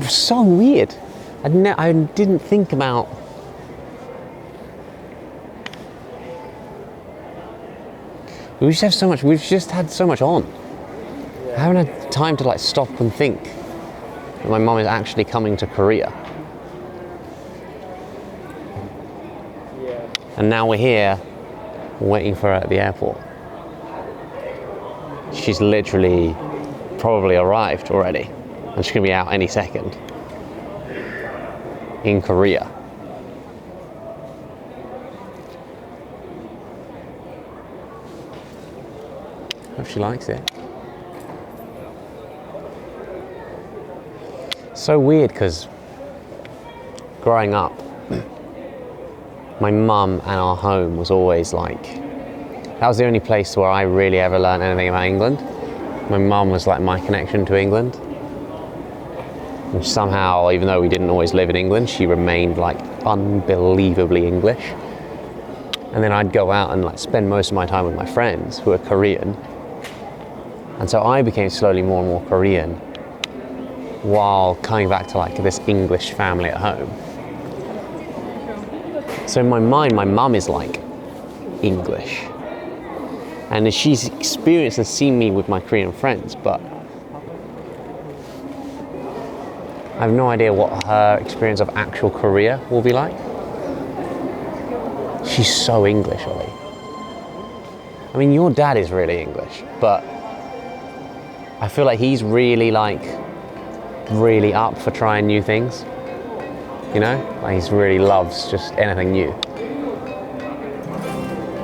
so weird. I didn't think about. We've just had so much on. I haven't had time to like stop and think that my mum is actually coming to Korea. And now we're here, waiting for her at the airport. She's literally probably arrived already, and she's gonna be out any second. In Korea. Hope she likes it. So weird, because growing up, my mum and our home was always like, that was the only place where I really ever learned anything about England. My mum was like my connection to England. And somehow, even though we didn't always live in England, she remained like unbelievably English. And then I'd go out and like spend most of my time with my friends who are Korean. And so I became slowly more and more Korean while coming back to like this English family at home. So in my mind, my mum is like English. And she's experienced and seen me with my Korean friends, but I have no idea what her experience of actual Korea will be like. She's so English, Ollie. I mean, your dad is really English, but I feel like he's really up for trying new things. You know? Like he really loves just anything new.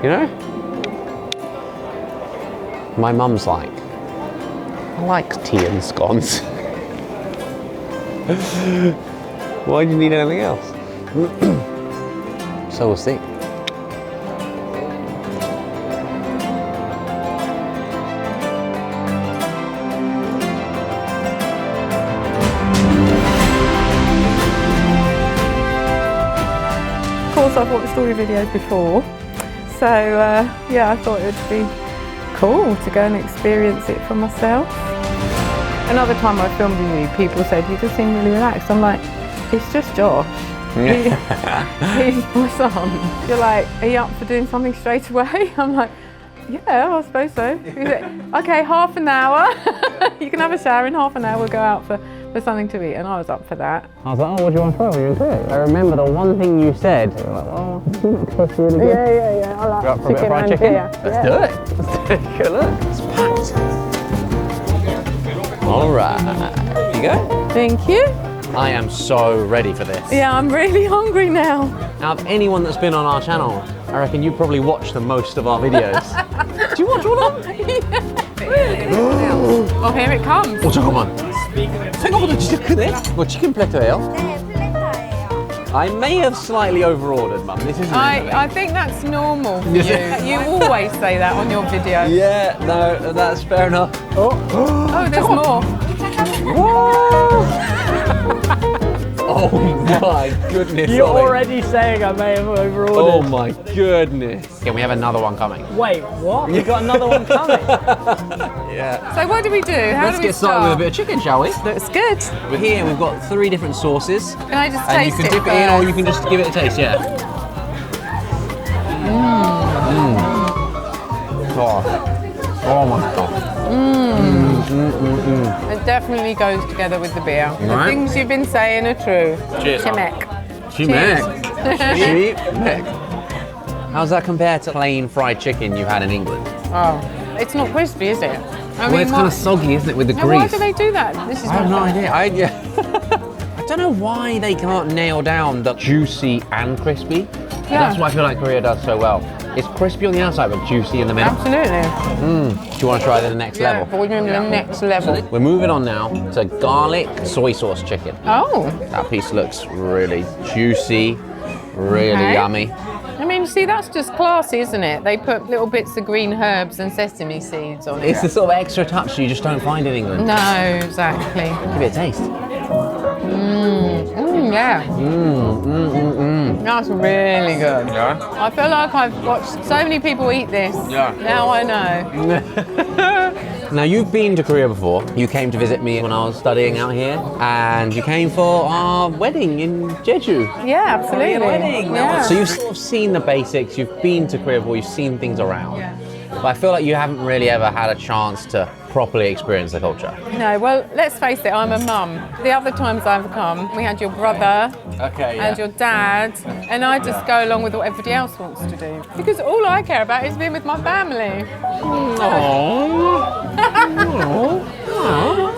You know? My mum's like, I like tea and scones. Why do you need anything else? So we'll see. Of course, I've watched all your videos before, so yeah, I thought it would be cool to go and experience it for myself. Another time I filmed with you, people said, you just seem really relaxed. I'm like, it's just Josh. He's my son. You're like, are you up for doing something straight away? I'm like, yeah, I suppose so. He's like, okay, half an hour. You can have a shower in half an hour, we'll go out for something to eat. And I was up for that. I was like, oh, what do you want to try? What do you want to do? I remember the one thing you said. You were like, oh, it tastes really good. Yeah. I like You're up for a bit of fried chicken? Let's do it. Let's take a look. It's packed. All right. Here you go. Thank you. I am so ready for this. Yeah, I'm really hungry now. Out of anyone that's been on our channel, I reckon you probably watch the most of our videos. Do you watch all of them? Oh, here it comes. 잠깐만. 생각보다 진짜 크네? 이거 치킨 플래터예요? 네, 플래터예요. I may have slightly overordered, Mum. This isn't I think that's normal for you. You always say that on your video. Yeah, no, that's fair enough. Oh, there's more. Oh my goodness, You're Ollie. already saying I may have overordered. Oh my goodness. Yeah, we have another one coming. Wait, what? You've got another one coming? Yeah. So what do we do? How Let's do we get started with a bit of chicken, shall we? Looks good. We're here, we've got 3 different sauces. Can I just And you taste can dip it in or you can just give it a taste, yeah. Oh my god. It definitely goes together with the beer. The Right. things you've been saying are true. Cheers. Chimek. Chimek. How's that compared to plain fried chicken you had in England? Oh, it's not crispy, is it? Well, it's kind of soggy, isn't it, with the Now, grease? why do they do that? This is I have no not idea. I don't know why they can't nail down the juicy and crispy. But Yeah. that's what I feel like Korea does so well. It's crispy on the outside, but juicy in the middle. Absolutely. Do you want to try the next Yeah, level? but we're moving to the next level. We're moving on now to garlic soy sauce chicken. Oh, That piece looks really juicy, really Okay. yummy. I mean, see, that's just classy, isn't it? They put little bits of green herbs and sesame seeds on it. It's the sort of extra touch you just don't find in England. No, exactly. Give it a taste. Yeah. That's really good. Yeah. I feel like I've watched so many people eat this. Yeah. Now I know. Now, you've been to Korea before. You came to visit me when I was studying out here, and you came for our wedding in Jeju. Yeah, absolutely. Korean wedding. Yeah. So you've sort of seen the basics, you've been to Korea before, you've seen things around. Yeah. But I feel like you haven't really ever had a chance to properly experience the culture. No, well, let's face it, I'm a mum. The other times I've come, we had your brother Okay, and your dad, and I just go along with what everybody else wants to do. Because all I care about is being with my family.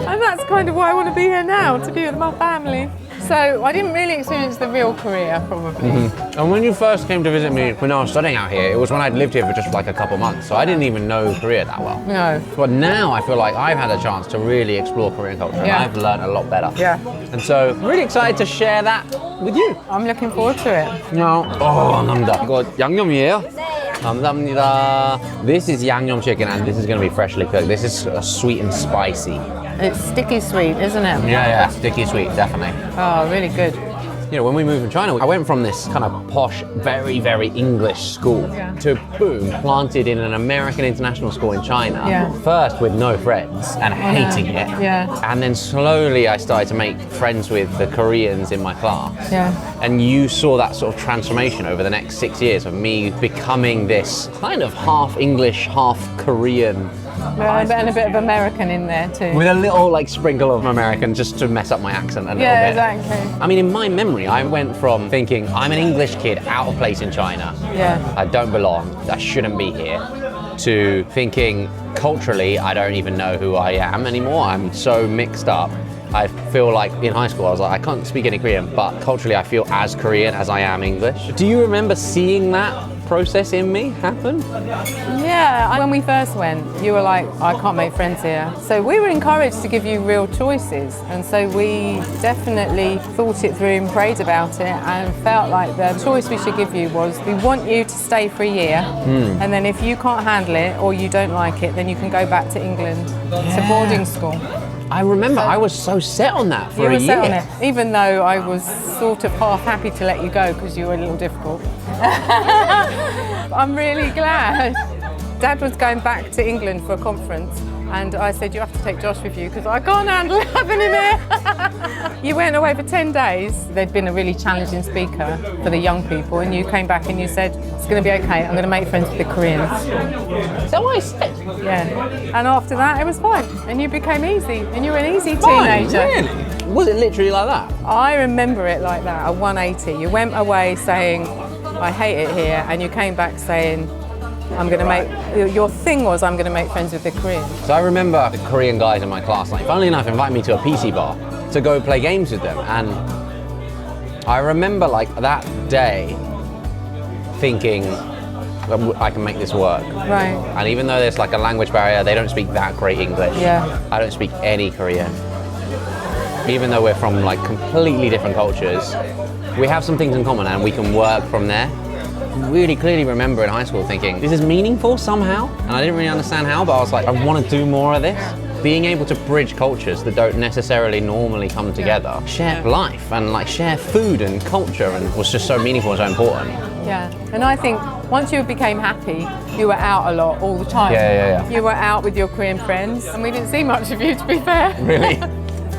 And that's kind of why I want to be here now, to be with my family. So I didn't really experience the real Korea, probably. And when you first came to visit me when I was studying out here, it was when I'd lived here for just like a couple months, so I didn't even know Korea that well. No. But now I feel like I've had a chance to really explore Korean culture, Yeah. and I've learned a lot better. Yeah. And so I'm really excited to share that with you. I'm looking forward to it. Now, 감사합니다. 이거 양념이에요? 감사합니다. This is yangnyeom chicken, and this is going to be freshly cooked. This is sweet and spicy. It's sticky sweet, isn't it? Yeah, sticky sweet, definitely. Oh, really good. You know, when we moved from China, I went from this kind of posh, very, very English school to boom, planted in an American international school in China. Yeah. First with no friends and hating it. Yeah. And then slowly I started to make friends with the Koreans in my class. Yeah. And you saw that sort of transformation over the next 6 years of me becoming this kind of half English, half Korean. And a bit of American in there too. With a little like sprinkle of American just to mess up my accent a little Yeah, bit. exactly. I mean, in my memory, I went from thinking I'm an English kid out of place in China. Yeah. I don't belong. I shouldn't be here. To thinking culturally, I don't even know who I am anymore. I'm so mixed up. I feel like in high school, I was like, I can't speak any Korean, but culturally, I feel as Korean as I am English. Do you remember seeing that process in me happen? Yeah, when we first went, you were like, I can't make friends here. So we were encouraged to give you real choices. And so we definitely thought it through and prayed about it and felt like the choice we should give you was, we want you to stay for a year. And then if you can't handle it or you don't like it, then you can go back to England to boarding school. I remember I was so set on that for You a were year. set on it, even though I was sort of half happy to let you go because you were a little difficult. I'm really glad. Dad was going back to England for a conference and I said, you have to take Josh with you because I can't handle having him here. You went away for 10 days. There'd been a really challenging speaker for the young people and you came back and you said, it's going to be okay, I'm going to make friends with the Koreans. Is that what I said? Yeah. And after that, it was fine. And you became easy and you were an easy Fine, teenager. really? Was it literally like that? I remember it like that, a 180. You went away saying, I hate it here, and you came back saying, I'm going to make, your thing was, I'm going to make friends with the Koreans. So I remember the Korean guys in my class, like, funnily enough, invited me to a PC bar to go play games with them. And I remember, like, that day thinking, I can make this work. Right. And even though there's like a language barrier, they don't speak that great English. Yeah. I don't speak any Korean. Even though we're from like completely different cultures, we have some things in common and we can work from there. Really clearly remember in high school thinking, this is meaningful somehow. And I didn't really understand how, but I was like, I want to do more of this. Being able to bridge cultures that don't necessarily normally come together, share life and like share food and culture, and was just so meaningful and so important. Yeah. And I think once you became happy, you were out a lot all the time. Yeah. You were out with your Korean friends, and we didn't see much of you, to be fair. Really?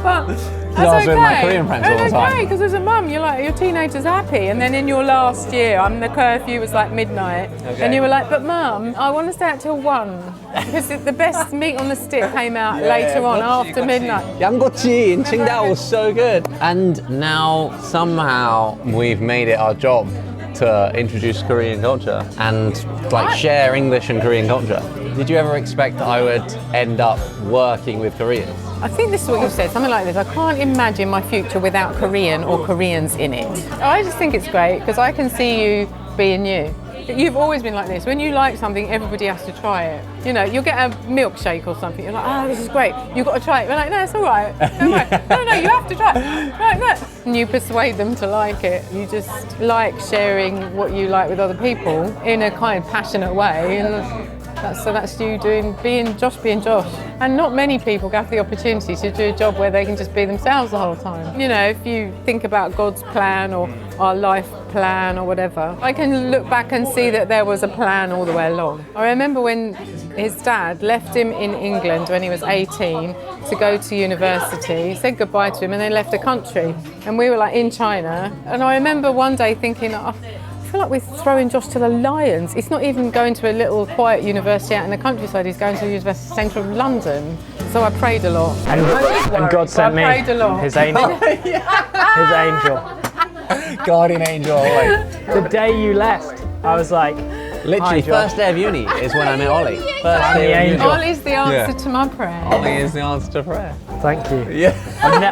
But I was with my Korean friends all the It's time. okay, because as a mum, you're like, your teenager's happy. And then in your last year, the curfew was like midnight. Okay. And you were like, but mum, I want to stay out till 1. Because the best meat on the stick came out later on, after midnight. Yanggochi in Qingdao was so good. And now somehow we've made it our job to introduce Korean culture and like share English and Korean culture. Did you ever expect I would end up working with Koreans? I think this is what you said, something like this. I can't imagine my future without Korean or Koreans in it. I just think it's great because I can see you being you. You've always been like this. When you like something, everybody has to try it. You know, you'll get a milkshake or something. You're like, oh, this is great. You've got to try it. We're like, no, it's all right. Don't worry. No, you have to try it. Right, look. And you persuade them to like it. You just like sharing what you like with other people in a kind of passionate way. And That's you being Josh. And not many people have the opportunity to do a job where they can just be themselves the whole time. You know, if you think about God's plan or our life plan or whatever, I can look back and see that there was a plan all the way along. I remember when his dad left him in England when he was 18 to go to university, said goodbye to him and they left the country. And we were like in China. And I remember one day thinking, oh, I feel like we're throwing Josh to the lions. He's not even going to a little quiet university out in the countryside, he's going to the University Centre of London. So I prayed a lot. And God sent me prayed a lot. his angel. His angel. Guardian angel. Like, The day you left, I was like, Literally, Hi, Josh. first day of uni is when I met Ollie. First I'm day the of uni. angel. Ollie's the answer Yeah. to my prayer. Ollie is the answer to prayer. thank you. yeah.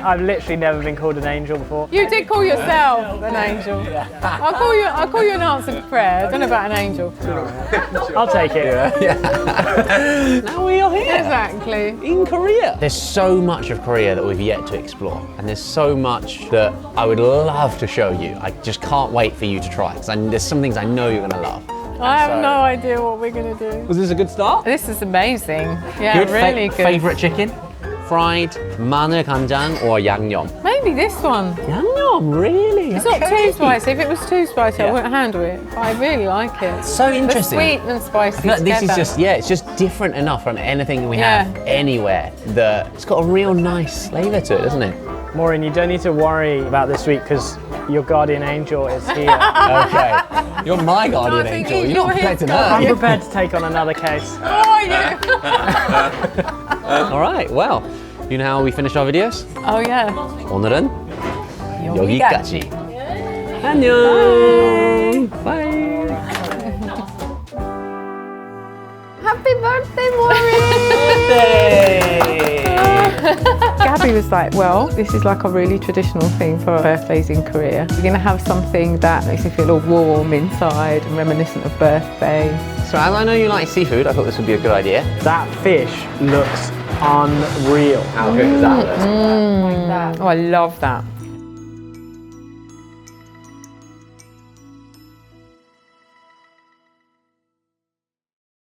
I've literally never been called an angel before. You did call yourself an angel. I'll call you an answered prayer. I don't know about an angel. I'll take it. Now we are here. Exactly. In Korea. There's so much of Korea that we've yet to explore, and there's so much that I would love to show you. I just can't wait for you to try, because there's some things I know you're going to love. I have So- no idea what we're going to do. Was this a good start? This is amazing. Yeah, really good. Favorite chicken? Fried, 마늘 간장, or 양념? Maybe this one. 양념, really? It's not too spicy. If it was too spicy, I Yeah. wouldn't handle it. But I really like it. So interesting. The sweet and spicy I feel like this is together. just, it's just different enough from anything we Yeah. have anywhere that it's got a real nice flavour to it, doesn't it? Maureen, you don't need to worry about this week because your guardian angel is here. Okay. You're my guardian I think angel. you're You're not his protecting I'm her. prepared to take on another case. Oh, yeah. All right, well, you know how we finish our videos? Oh, yeah. 오늘은 여기까지. 여기까지. 안녕. Bye. Happy birthday, Maureen! Gabby was like, well, this is like a really traditional thing for birthdays in Korea. You're going to have something that makes you feel all warm inside and reminiscent of birthdays. So as I know you like seafood, I thought this would be a good idea. That fish looks unreal. How good is that? Oh, I love that.